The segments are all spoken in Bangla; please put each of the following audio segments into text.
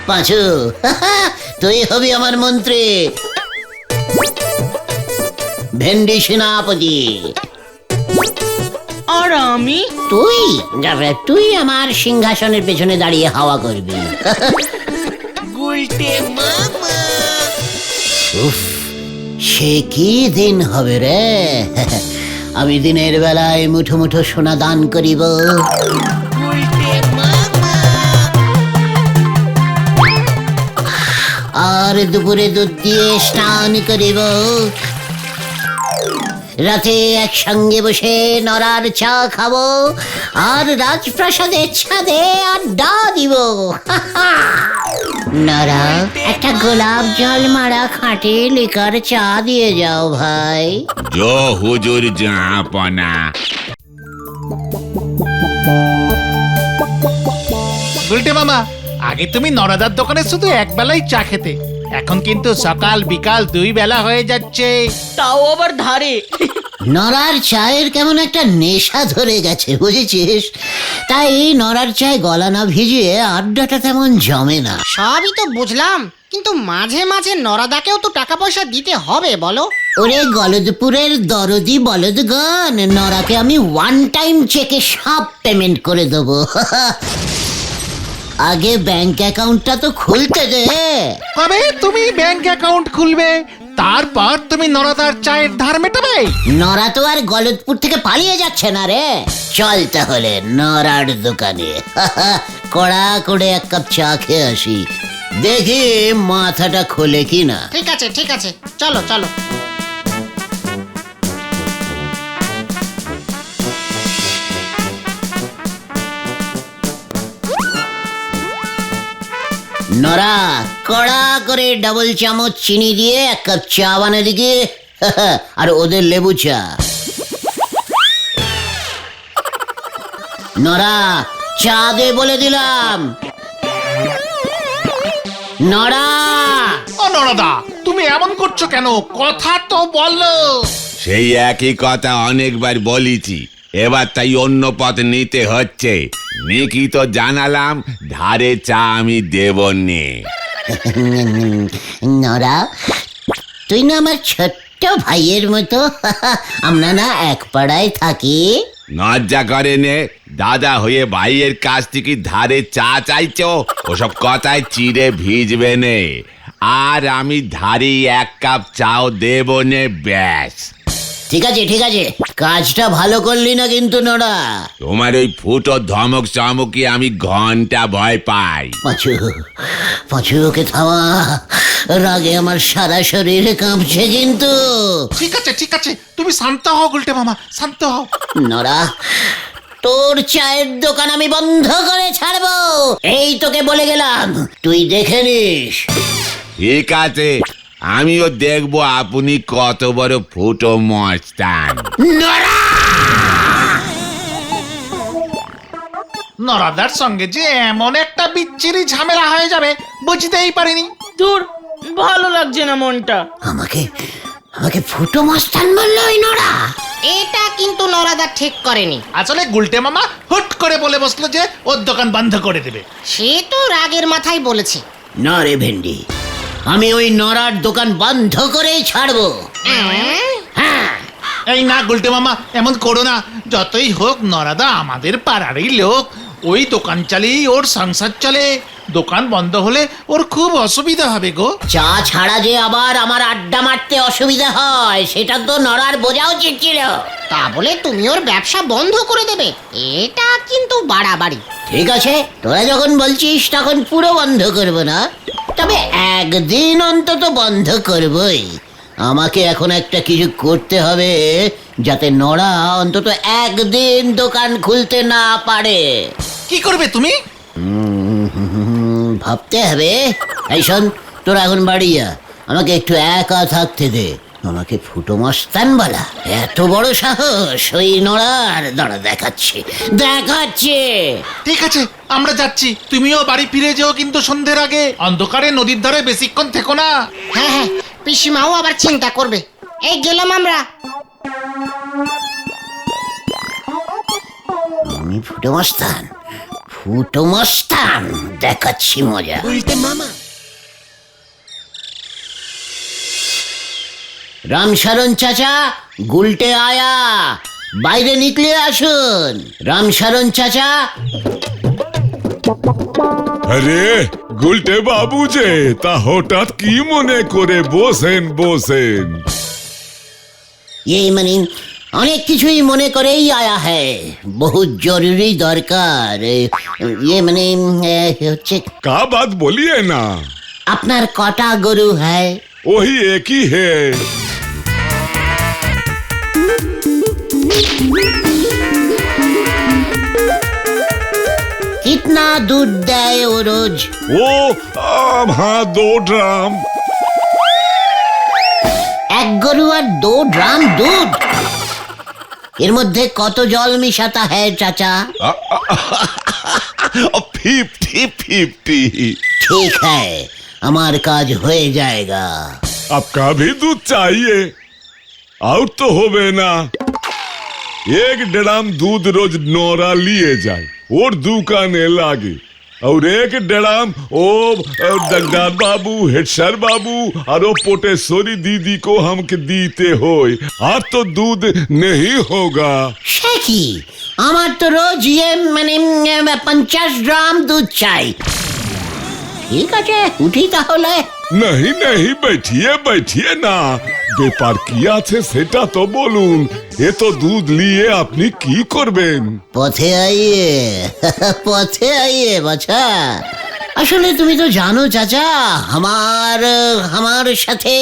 পাঁচু তুই হবি আমার মন্ত্রী, ভেন্ডি সেনাপতি। আর আমি? তুই আমার সিংহাসনের পেছনে দাঁড়িয়ে হাওয়া করবি। গুলটে মামা। উফ, সে কি দিন হবে রে। আমি দিনের বেলায় মুঠো মুঠো সোনা দান করিব, গুলটে মামা। আর দুপুরে দুধ দিয়ে স্নান করিব, রাতে একসঙ্গে বসে নরার চা খাবো, আর রাজপ্রাসাদের ছাদে আড্ডা দিব। নরা, একটা গোলাপ জল মারা খাঁটি লিকার চা দিয়ে যাও ভাই। জো হুজুর জাহাপনা। গুলটে মামা, আগে তুমি নরাদার দোকানে শুধু এক বেলাই চা খেতে, এখন কিন্তু সকাল বিকাল 2 বেলা হয়ে যাচ্ছে। তাও আবার ধারে। নরার চায়ের কেমন একটা নেশা ধরে গেছে বুঝেছিস, তাই নরার চায় গলা না ভিজিয়ে আড্ডাটা তেমন জমে না। সবই তো বুঝলাম, কিন্তু মাঝে মাঝে নরাদাকেও তো টাকা পয়সা দিতে হবে বলো। ওরে গলদপুরের দরদি বলদগণ, নরাকে আমি ওয়ান টাইম চেকে সব পেমেন্ট করে দেবো। আগে ব্যাংক অ্যাকাউন্টটা তো খুলতে দে। কবে তুমি ব্যাংক অ্যাকাউন্ট খুলবে, তারপর তুমি নরাদার চায়ের ধার মেটাবে? নরা তো আর গলদপুর থেকে পালিয়ে যাচ্ছে না রে। চল তাহলে নরার দোকানে কড়া করে এক কাপ চা খেয়ে আসি, দেখি মাথাটা খোলে কিনা। ঠিক আছে ঠিক আছে, চলো চলো। নরা, কড়া করে ডাবল চামচ চিনি দিয়ে এক কাপ চা বানিয়ে দিকে, আর ওদের লেবু চা। নরা, চা দে বলে দিলাম। নরা। ও নরাদা, তুমি এমন করছো কেন? কথা তো বলো। সেই একই কথা অনেকবার বলেছি, এবার তাই অন্য পথ নিতে হচ্ছে। নেকি তো জানালাম, ধারে চা আমি দেব নে। নরা, তুই না আমার ছোট্ট ভাইয়ের মতো, আমরা না এক পাড়ায় থাকি। লজ্জা করে নে, দাদা হয়ে ভাইয়ের কাছ থেকে ধারে চা চাইছো? ওসব কথায় চিড়ে ভিজবে নে, আর আমি ধারে এক কাপ চাও দেব নে, ব্যাস। ঠিক আছে ঠিক আছে, কাজটা ভালো করলি না কিন্তু নরা। তোমার ওই ফুটো ধমক চমকি আমি ঘন্টা ভয় পাই। পাঁচু, পাঁচু ওকে থামা, রাগে আমার সারা শরীর কাঁপছে কিন্তু। ঠিক আছে ঠিক আছে, তুমি শান্ত হও গুলটে মামা, শান্ত হও। নরা, তোর চায়ের দোকান আমি বন্ধ করে ছাড়বো, এই তোকে বলে গেলাম, তুই দেখে নিস। ঠিক আছে, আমিও দেখবো আপনি কত বড় ফুটো মস্তান। নরা! নরাদার সঙ্গে যে এমন একটা বিচ্ছিরি ঝামেলা হয়ে যাবে বুঝতেই পারিনি। দূর, ভালো লাগছে না মনটা। আমাকে আমাকে ফুটো মস্তান বললো ওই নরা। এটা কিন্তু নরাদা ঠিক করেনি। আসলে গুলটে মামা হুট করে বলে বসলো যে ওর দোকান বন্ধ করে দেবে। সে তো রাগের মাথায় বলেছে। না রে ভেন্ডি, আমি ওই নরার দোকান বন্ধ করেই ছাড়বো। হ্যাঁ, এই না গুলটে মামা, এমন করো না। যতই হোক নরাদা আমাদের পাড়ারই লোক, ওই দোকান চালিয়েই ওর সংসার চলে। দোকান বন্ধ হলে ওর খুব অসুবিধা হবে গো। চা ছাড়া যে আবার আমার আড্ডা মারতে অসুবিধা হয়, সেটা তো নরার বোঝা উচিত ছিল। তা বলে তুমি ওর ব্যবসা বন্ধ করে দেবে, এটা কিন্তু বাড়াবাড়ি। ঠিক আছে, তোরা যখন বলছিস তখন পুরো বন্ধ করবো না, তবে একদিন অন্তত বন্ধ করবই। আমাকে এখন একটা কিছু করতে হবে, যাতে নরা অন্তত একদিন দোকান খুলতে না পারে। কি করবে তুমি? ভাবতে হবে। এই শোন, তোরা এখন বাড়ি যা, আমাকে একটু একা থাকতে দে। আমাকে ফুটো মস্তান বলা, এত বড় সাহস ওই নড়ার? দাঁড়া দেখাচ্ছে দেখাচ্ছে। ঠিক আছে, আমরা যাচ্ছি। তুমিও বাড়ি ফিরে যেও কিন্তু সন্ধ্যের আগে। অন্ধকারে নদীর ধারে বেশিক্ষণ থেকো না। হ্যাঁ হ্যাঁ, পিসিমাও আবার চিন্তা করবে। এই গেলাম আমরা। আমি ফুটো মস্তান, ফুটো মস্তান, দেখাচ্ছি মজা। রামশরণ চাচা, গুলটে আয়া, বাইরে নিকলে আসুন। রামশরণ চাচা। আরে গুলটে বাবু যে, তা হঠাৎ কি মনে করে? বসেন বসেন। ये মানে অনেক কিছুই মনে করেই আয়া হ্যায়, বহুত জরুরি দরকার। ये মানে হচ্ছে का बात बोलिए ना। আপনার কটা গরু হ্যায়? वही एक ही है। कितना दूध দেয় ও রোজ? वो हाँ 2 ड्राम। এক গরু আর 2 ড্রাম দুধ? এর মধ্যে কত জল মিশাতা হ্যায় চাচা? 50-50। ঠিক है, আমার কাজ হয়ে जाएगा। आपका भी दूध चाहिए? आउट तो होवे ना। 1 ड्राम दूध रोज नौरा लिए जाए और दुकाने लागे, और 1 ड्राम ओ जगदार बाबू, हेडसर बाबू और ओ पोटेश्वरी दीदी को हमके दीते होए। आज तो दूध नहीं होगा। সে কি, আমার তো রোজ মানে 50 গ্রাম দুধ চাই। ঠিক আছে, উঠি তাহলে। नहीं नहीं, बैठिए बैठिए ना। ব্যাপার কি আছে সেটা তো বলুন। এ তো দুধ নিয়ে আপনি কি করবেন? পথে আইয়ে পথে আইয়ে বাছা। আসলে তুমি তো জানো চাচা, हमार সাথে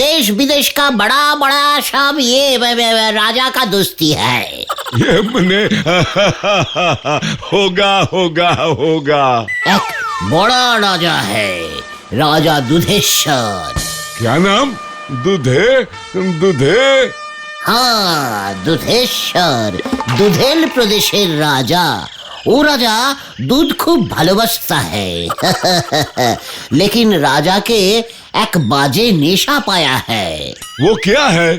देश विदेश का बड़ा बड़ा सब ये राजा का दोस्ती है। ये मने होगा होगा होगा। एक बड़ा राजा है, राजा दुधेश्वर। क्या नाम? दूधे दूधे। हाँ, দুধেশ্বর, দুধেল প্রদেশের রাজা। ও রাজা दूध खूब ভালোবাসতা है। लेकिन राजा के एक बाजे नेशा पाया है। वो क्या है?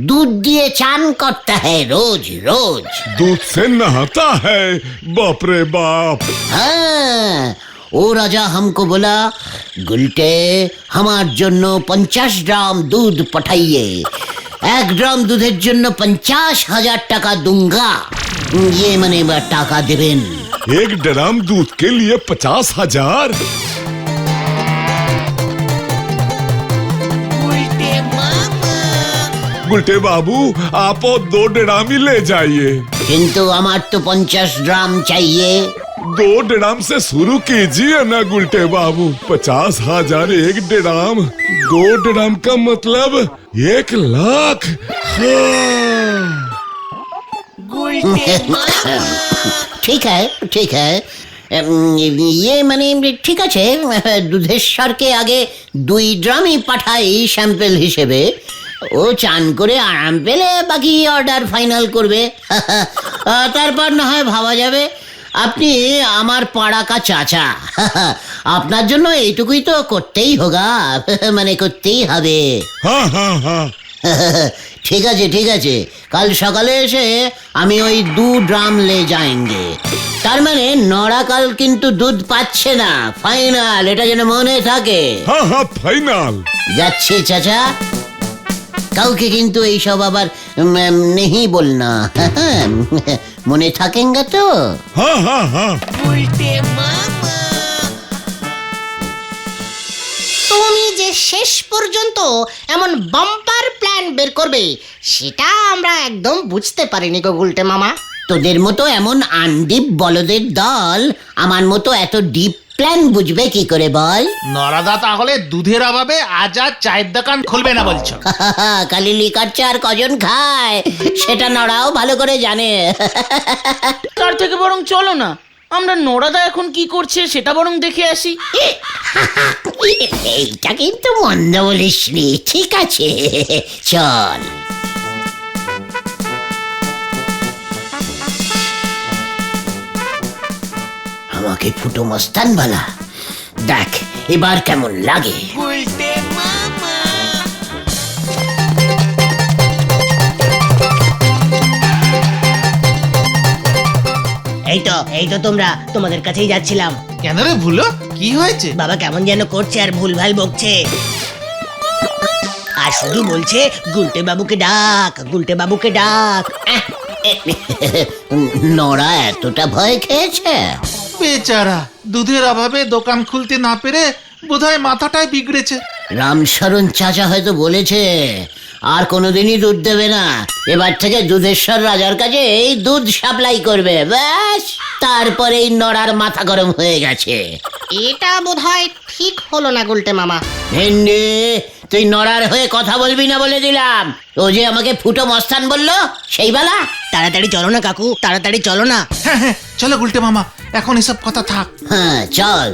दूध दिए चान करता है रोज रोज। दूध से नहाता है? बाप रे बाप। हाँ, ও রাজা हमको बोला, गुलटे हमार জন্য 50 গ্রাম দুধ পাঠাইয়ে। 1 গ্রাম দুধের জন্য 50,000 টাকা दूंगा। ये মানে টাকা দেবেন। 1 ड्राम दूध के लिए 50,000? गुलटे बाबू, आप 2 ड्राम ही ले जाइए। কিন্তু আমার তো 50 গ্রাম चाहिए। 2 ड्राम से शुरू कीजिए ना गुलटे बाबू। 50,000 1 ड्राम, 2 ड्राम का मतलब 1 लाख। हाँ। ঠিক है ঠিক है। ये মানে ঠিক আছে, দুধেশ্বরকে আগে 2 ড্রামই পাঠাই স্যাম্পল হিসেবে। ও চান করে আরাম পেলে বাকি অর্ডার ফাইনাল করবে। তারপর না হয় ভাবা যাবে। আপনি আমার পাড়া কা চাচা, আপনার জন্য এইটুকুই তো করতেই হোগা, মানে করতেই হবে। हाँ हाँ हाँ। ঠিক আছে ঠিক আছে, কাল সকালে এসে আমি ওই 2 ড্রাম লে যাएंगे। তার মানে নড়া কাল কিন্তু দুধ পাচ্ছে না, ফাইনাল, এটা যেন মনে থাকে। हाँ हाँ फाइनल। যাচ্ছে চাচা, কাউকে কিন্তু এইসব আবার নেই বলনা, মনে থাকেঙ্গা তো? हाँ हाँ हाँ। তুমি যে শেষ পর্যন্ত এমন বাম্পার প্ল্যান বের করবে সেটা আমরা একদম বুঝতে পারিনি গো গুলটে মামা। তোদের মতো এমন আনডিপ বলদের দল আমার মতো এত ডিপ প্ল্যান বুঝবে কি করে বল? নরাদা তাহলে দুধের অভাবে আজ আর চায়ের দোকান খুলবে না বলছো? কালি লিকার চা আর কজন খায় সেটা নড়াও ভালো করে জানে। তার থেকে বরং চলো না, আমরা নোরাদা এখন কি করছে সেটা বরং দেখে আসি। এইটা কিন্তু মন্দ বলিসনি, ঠিক আছে চল। আমাকে ফুটো মস্তান বলা, দেখ এবার কেমন লাগে। এই তো তোমরা, তোমাদের কাছেই যাচ্ছিলাম। কেন রে ভুলো, কি হয়েছে? বাবা কেমন যেন করছে আর ভুলভাল বকছে, আর শুধু বলছে গুলটে বাবুকে ডাক, গুলটে বাবুকে ডাক। নড়া এতটা ভয় খেয়েছে? বেচারা দুধের অভাবে দোকান খুলতে না পেরে বোধহয় মাথাটাই বিগড়েছে। রামশরণ চাচা হয়তো বলেছে আর কোনোদিনই দুধ দেবে না, এবার থেকে দুধেশ্বর রাজার কাছে এই দুধ সাপ্লাই করবে, ব্যাস। তারপরেই নড়ার মাথা গরম হয়ে গেছে। এটা বোধহয় ঠিক হলো না গুলটে মামা। ভেন্ডি, তুই নড়ার হয়ে কথা বলবি না বলে দিলাম। ও যে আমাকে ফুটো মস্তান বললো সেই বেলা। তাড়াতাড়ি চলো না কাকু, তাড়াতাড়ি চলো না। হ্যাঁ হ্যাঁ, চলো গুলটে মামা, এখন এসব কথা থাক। হ্যাঁ চল।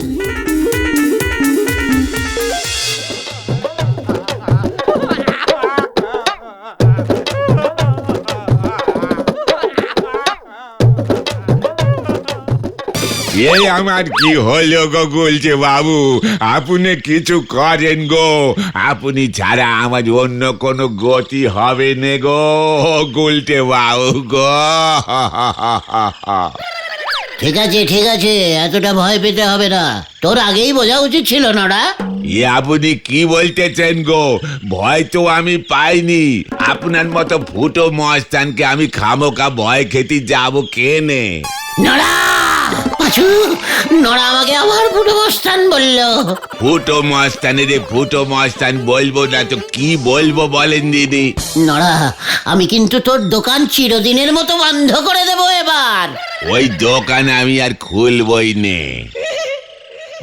এই আমার কি হলো গো গুলটে বাবু, আপনি কিছু করেন গো, আপনি ছাড়া আমার অন্য কোনো গতি হবে না গো গুলটে বাবু গো। ঠিক আছে, এতটা ভয় পেতে হবে না। তোর আগেই বোঝা উচিত ছিল নড়া। এ আপনি কি বলতেছেন গো? ভয় তো আমি পাইনি, আপনার মতো ফুটো মস্তানকে আমি খামোকা ভয় খেতে যাবো কেনে? নড়া, পাঁচু, নড়া আমাকে আবার ফুটো মস্তান বললো। ফুটো মস্তানের ফুটো মস্তান বলবো না তো কি বলবো বলেন দিদি? নড়া, আমি কিন্তু তোর দোকান চিরদিনের মতো বন্ধ করে দেবো এবার। ওই দোকান আমি আর খুলবই নে।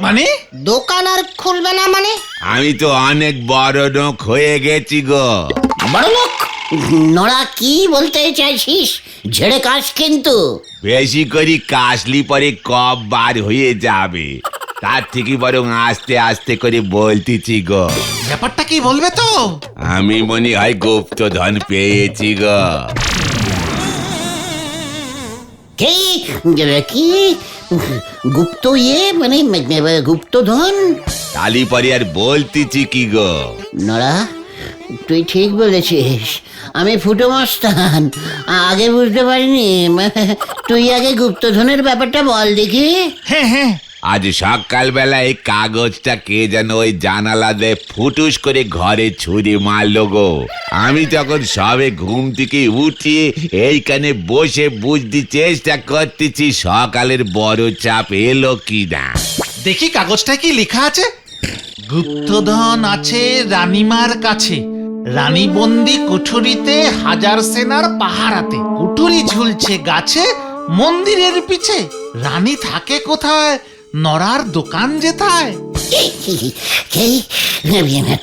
মানে দোকান আর খুলবে না মানে? আমি তো অনেক বড় লোক হয়ে গেছি গো। বড় লোক? নড়া কি বলতে চাইছিস? ঝেড়ে কাশ কিন্তু। বেশি করে কাশলি পরে কব বার হয়ে যাবে, তার থেকে বরং আস্তে আস্তে করে বলতেছি গো। ব্যাপারটা কি বলবে তো? আমি মনে হয় গুপ্তধন পেয়েছি গো। কি কি গুপ্ত মানে গুপ্তধন? তালি পরে আর বলতেছি কি গো। নড়া, তুই ঠিক বলেছিস, আমি ফুটো মস্তান, আগে বুঝতে পারিনি। তুই আগে গুপ্তধনের ব্যাপারটা বল দেখি। হ্যাঁ হ্যাঁ, আজ সকালবেলা এই কাগজটা কে যেন ওই জানালা দিয়ে ফুটুস করে ঘরে ছুরি মারলো গো। আমি তখন সবে ঘুম থেকে উঠিয়ে এইখানে বসে বুঝতে চেষ্টা করতেছি সকালের বড় চাপ এলো কি না। দেখি কাগজটা কি লেখা আছে। গুপ্তধন আছে রানীমার কাছে, রানী বন্দি কুঠুরিতে, হাজার সেনার পাহারাতে, কুঠুরি ঝুলছে গাছে, মন্দিরের পিছে, রানী থাকে কোথায়, নড়ার দোকান যেথায়।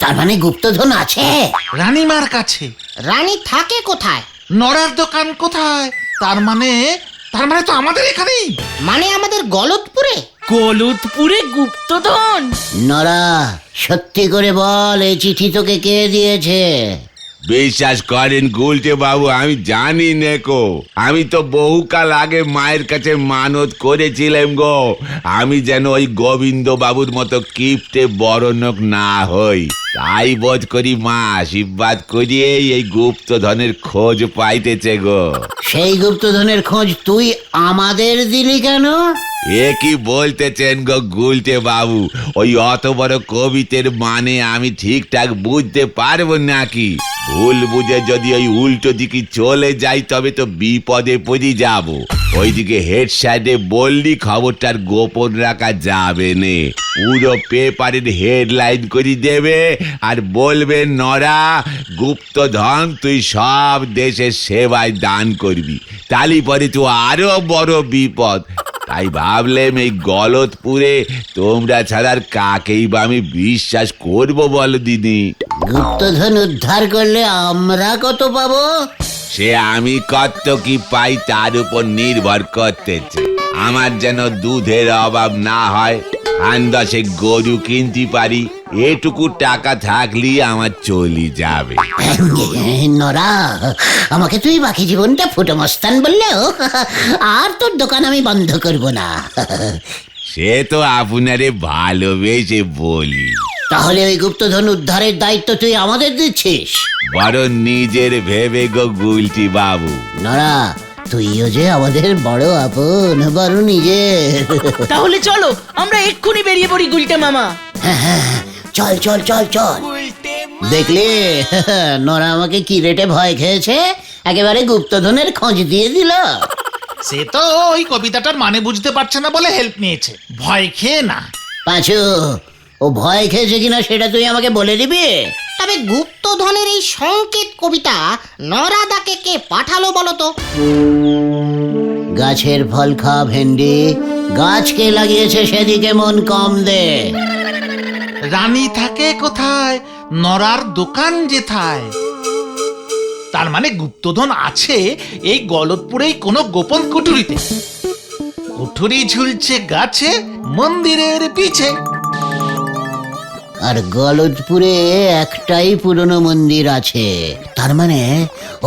তার মানে গুপ্তধন আছে রানীমার কাছে, রানী থাকে কোথায়? নড়ার দোকান কোথায়, তার মানে তো আমাদের এখানেই। মানে আমাদের গলতপুরে? গলতপুরে গুপ্তধন? নড়া, সত্যি করে বল, এই চিঠি তোকে কে দিয়েছে? বিশ্বাস করেন গুলটে বাবু, আমি জানি নেকো। আমি তো বহুকাল আগে মায়ের কাছে মানত করেছিলাম গো, আমি যেন ওই গোবিন্দ বাবুর মতো কিপ্টে বড়লোক না হই। তাই বোধ করি মা আশীর্বাদ করিয়ে এই গুপ্তধনের খোঁজ পাইতেছে গো। সেই গুপ্তধনের খোঁজ তুই আমাদের দিলি কেন? এ কি বলতেছেন গো গুলটে বাবু? ওই অত বড় কবিতের মানে আমি ঠিকঠাক বুঝতে পারবো নাকি? ভুল বুঝে যদি ওই উল্টো দিকে চলে যাই তবে তো বিপদে পড়ে যাব। ওইদিকে হেড সাইডে বললি খবরটার গোপন রাখা যাবে নে, পুরো পেপারের হেডলাইন করে দেবে আর বলবে নড়া গুপ্তধন তুই সব দেশের সেবায় দান করবি, তালি পরে তো আরো বড় বিপদ। তাই ভাবলেম এই গলতপুরে তোমরা ছাড়ার কাকেই বা আমি বিশ্বাস করবো বলো দিদি? গুপ্তধন উদ্ধার করলে আমরা কত পাবো? সে আমি কত কি পাই তার উপর নির্ভর করতেছে। আমার যেন দুধের অভাব না হয়, আন্দাজে গরু কিনতে পারি, এটুকু টাকা থাকলেই আমার চলি যাবে। নড়া, আমাকে তুই বাকি জীবনটা ফুটো মস্তান বললেও আর তোর দোকান আমি বন্ধ করব না। সে তো আপনারে ভালোবেসে বলি। তাহলে ওই গুপ্তধন উদ্ধারের দায়িত্ব তুই আমাদের দিচ্ছিস? বড় নিজের ভেবে গো গুলটি বাবু। নড়া, তুইও যে আমাদের বড় আপন, বড় নিজের। তাহলে চলো আমরা এক্ষুনি বেরিয়ে পড়ি গুলটে মামা। চল চল চল চল। দেখলি নরা আমাকে কি রেটে ভয় খেয়েছে, একেবারে গুপ্তধনের খোঁজ দিয়ে দিল। সে তো ওই কবিতাটার মানে বুঝতে পারছে না বলে হেল্প নিয়েছে, ভয় খেয়ে না। পাঁচু, ও ভয় খেয়েছে কিনা সেটা তুই আমাকে বলে দিবি? তবে গুপ্তধনের এই সংকেত কবিতা নরাদাকে কে পাঠালো বলো তো? গাছের ফল খা ভেন্ডি, গাছকে লাগিয়েছে সেদিকে মন কম দে। রানী থাকে কোথায়, নরার দোকান যেথায়। তার মানে গুপ্তধন আছে এই গলতপুরেই কোনো গোপন কুঠুরিতে। কুঠুরি ঝুলছে গাছে, মন্দিরের পিছে। আর গলদপুরে একটাই পুরনো মন্দির আছে, তার মানে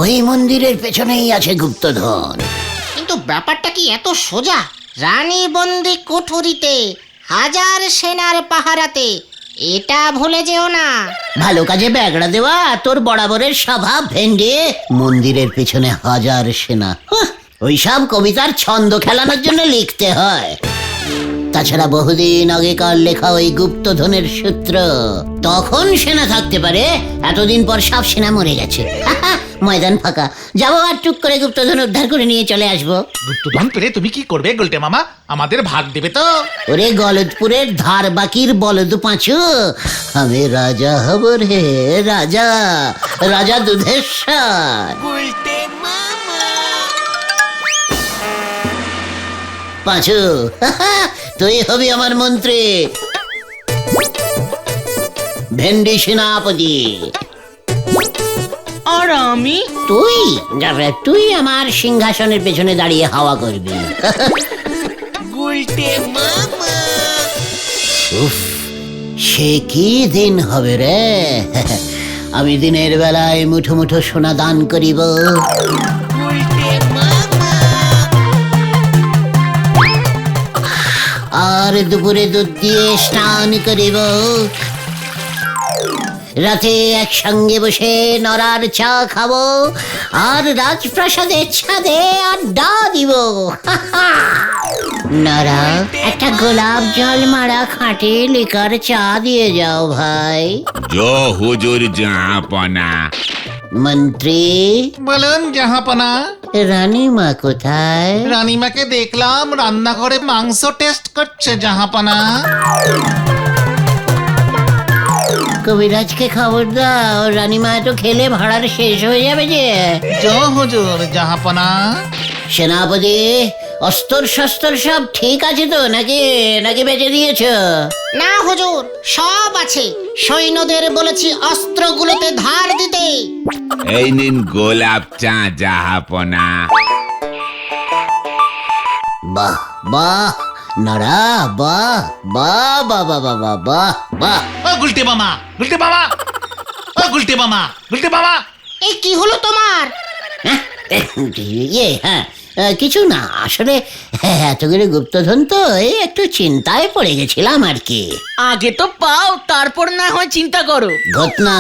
ওই মন্দিরের পেছনেই আছে গুপ্তধন। কিন্তু ব্যাপারটা কি এত সোজা? রানী বন্দি কুঠুরিতে, হাজার সেনার পাহারাতে, এটা ভুলে যেও না। ভালো কাজে ব্যাগড়া দেওয়া তোর বরাবরের স্বভাব ভেন্ডি। মন্দিরের পেছনে হাজার সেনা, ওইসব কবিতার ছন্দ খেলানোর জন্য লিখতে হয়। তাছাড়া বহুদিন আগেকার লেখা ওই গুপ্তধনের সূত্র, তখন সেনা থাকতে পারে, এতদিন পর সব সেনা মরে গেছে। ময়দান ফাঁকা, যাবো আর টুক করে গুপ্তধন উদ্ধার করে নিয়ে চলে আসবো। গুপ্তধন পেলে তুমি কি করবে গুলটে মামা? আমাদের ভাগ দেবে তো? ওরে গলদপুরের ধার বাকির বলদ পাঁচু, আমি রাজা হব রে, রাজা, রাজা দুধেশ্বর। পাঁচু, তুই হবি আমার মন্ত্রী, ভেন্ডি সেনাপতি। আর আমি? তুই আমার সিংহাসনের পেছনে দাঁড়িয়ে হাওয়া করবি। উফ, সে কি দিন হবে রে! আমি দিনের বেলায় মুঠো মুঠো সোনা দান করিব, আর দুপুরে দুধ দিয়ে স্নান করিব, রাতে একসঙ্গে বসে নরার চা খাবো, আর রাজপ্রাসাদের ছাদে আড্ডা দিব। নরা, একটা গোলাপ জল মারা খাঁটি লিকার চা দিয়ে যাও ভাই। জো হুজুর জাহাপনা। মন্ত্রী, বলুন জাহাপনা। রানীমা কোথায়? রানীমাকে দেখলাম রান্নাঘরে মাংস টেস্ট করছে জাহাপনা। কবিরাজকে খবর দাও, রানীমা তো খেলে ভাড়ার শেষ হয়ে যাবে যে। জো হুজুর জাহাপনা। সেনাপতি, অস্ত্র শস্ত্র সব ঠিক আছে তো, নাকি নাকি বেঁচে দিয়েছ? না হুজুর, সব আছে। সৈন্যদের বলেছি অস্ত্রগুলোতে ধার দিতে। এই নিন গোলাপ চা জাহাপনা। বাহ বাহ নরা, বাহ বাহ বাহ বাহ বাহ বাহ বাহ বাহ। ও গুলটে মামা, গুলটে মামা, ও গুলটে মামা, গুলটে মামা। এই কি হলো তোমার? হ্যাঁ, কিছু না, আসলে এতগুলো গুপ্তধন তো এই একটু চিন্তায় পড়ে গেছিলাম আর কি। আগে তো পাও, তারপর না হয় চিন্তা করো। ঘটনা,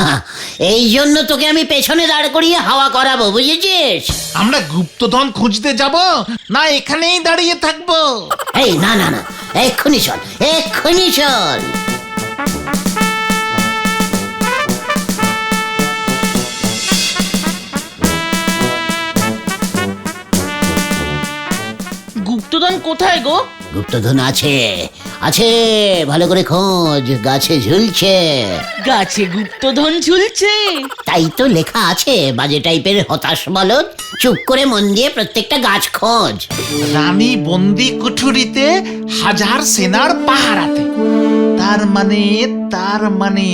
এই জন্য তোকে আমি পেছনে দাঁড় করিয়ে হাওয়া করাবো, বুঝেছিস? আমরা গুপ্তধন খুঁজতে যাব না এখানেই দাঁড়িয়ে থাকবো? এই না না না, এক্ষুনি চল, এক্ষুনি চল। গুপ্তধন কোথায় গো? গুপ্তধন আছে, আছে, ভালো করে খোঁজ, গাছে ঝুলছে। গাছে গুপ্তধন ঝুলছে? তাই তো লেখা আছে, বাজে টাইপের হতাশ বলদ, চুপ করে মন দিয়ে প্রত্যেকটা গাছ খোঁজ। রানী বন্দি কুঠুরিতে, হাজার সেনার পাহারাতে। তার মানে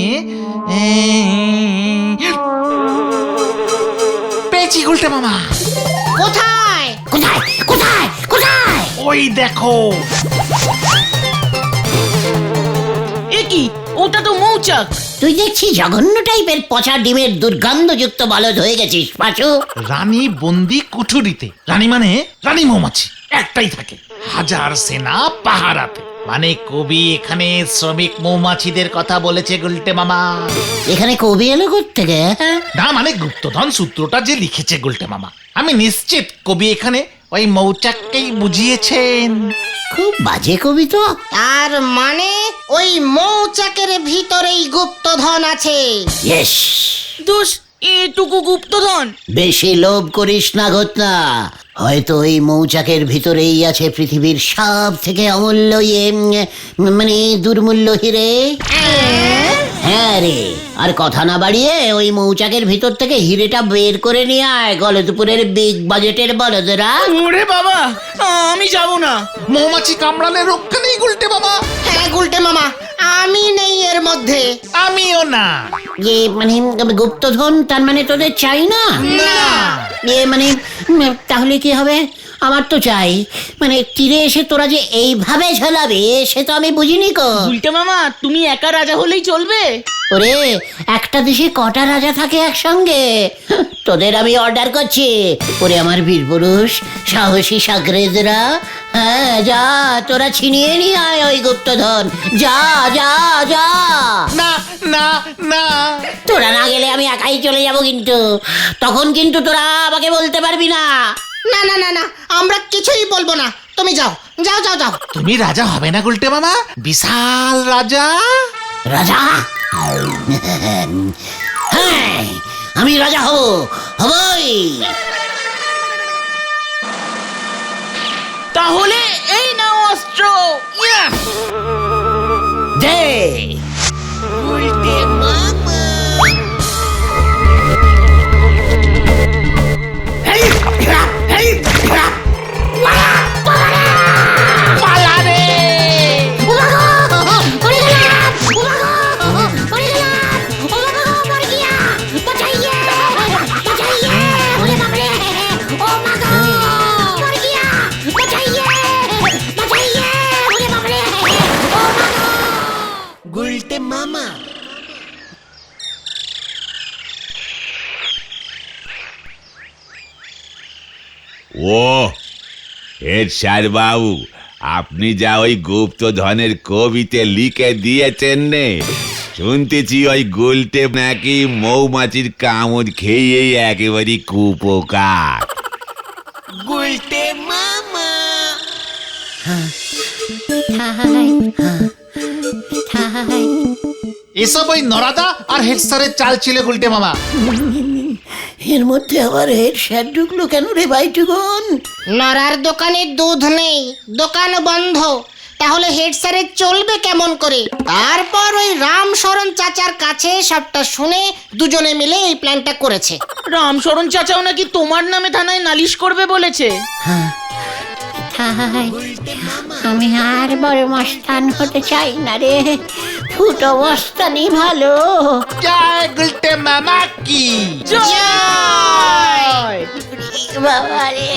পেয়েছি গুলটে মামা। কোথায়? কোথায় কোথায় কোথায়? ওই দেখো। এ কি, ওটা তো মৌচাক। তুই দেখছি জঘন্য টাইপের পচা ডিমের দুর্গন্ধযুক্ত বলদ হয়ে গেছিস পাঁচু। রানী বন্দি কুঠুরিতে, রানী মানে রানী মৌমাছি একটাই থাকে, হাজার সেনা পাহারাতে। মানে কবি এখানে শ্রমিক মৌমাছিদের কথা বলেছে গুলটে মামা। এখানে কবি এলো থেকে? না মানে গুপ্তধন সূত্রটা যে লিখেছে গুলটে মামা, আমি নিশ্চিত কবি এখানে ওই মৌচাককেই বুঝিয়েছেন। খুব বাজে কবি তো। আর মানে ওই মৌচাকের ভিতরেই গুপ্তধন আছে। ইয়েস। দোষ এটুকু গুপ্তধন। বেশি লোভ করিস না ঘটনা। হয়তো এই মৌচাকের ভিতরেই আছে পৃথিবীর সব থেকে অমূল্য মানে দুর্মূল্য হিরে। হ্যাঁ রে, আর কথা না বাড়িয়ে ওই মৌচাকের ভিতর থেকে হিরেটা বের করে নিয়ে আয়, গলদপুরের বিগ বাজেটের বলদরা। ওরে বাবা, আমি যাব না। মৌমাছি কামড়ালে রক্ষা নেই গুলটে মামা। হ্যাঁ গুলটে মামা, আমি নেই এর মধ্যে। আমিও না। মানে গুপ্তধন তার মানে তোদের চাই না? না। মানে তাহলে কি হবে? আমার তো চাই। মানে তীরে এসে তোরা যে এইভাবে ঝালাবে সে তো আমি বুঝিনি কো। উল্টে মামা, তুমি একা রাজা হলেই চলবে? ওরে, একটা দেশে কটা রাজা থাকে একসঙ্গে? তোদের আমি অর্ডার করছি। ওরে আমার বীর পুরুষ, সাহসী সাগরেদরা, হ্যাঁ যা, তোরা ছিনিয়ে নিয়ে আয় ওই গুপ্তধন। যা যা যা। না না না। তোরা না গেলে আমি একাই চলে যাব, কিন্তু তখন কিন্তু তোরা আমাকে বলতে পারবি না। না না না না, আমরা কিছুই বলবো না, তুমি যাও যাও যাও যাও। তুমি রাজা হবে না গুলটে মামা? বিশাল রাজা। রাজা? হ্যাঁ, আমি রাজা হবই। তাহলে এই নাও অস্ত্র। ইয়া! দে। ও হেড স্যার বাবু, আপনি যা ওই গুপ্তধনের কবিতে লিখে দিয়েছেন নে, শুনতেছি ওই গুলটে নাকি মৌমাছির কামড় খেয়েই একেবারে কুপোকার। এসব ওই নরাদা আর হেড স্যারের চাল ছিল গুলটে মামা। এর মধ্যে আবার হেড স্যার ঢুকলো কেন রে ভাইটুগন? নরার দোকানে দুধ নেই, দোকান বন্ধ, তাহলে হেড স্যারের চলবে কেমন করে? তারপর ওই রামশরণ চাচার কাছে সবটা শুনে দুজনে মিলে এই প্ল্যানটা করেছে। রামশরণ চাচাও নাকি তোমার নামে থানায় নালিশ করবে বলেছে। আমি আর বড় মস্তান হতে চাই না রে, ফুটো মস্তানি ভালো। জয় গুলটে মামা কি জয়! বাবা রে।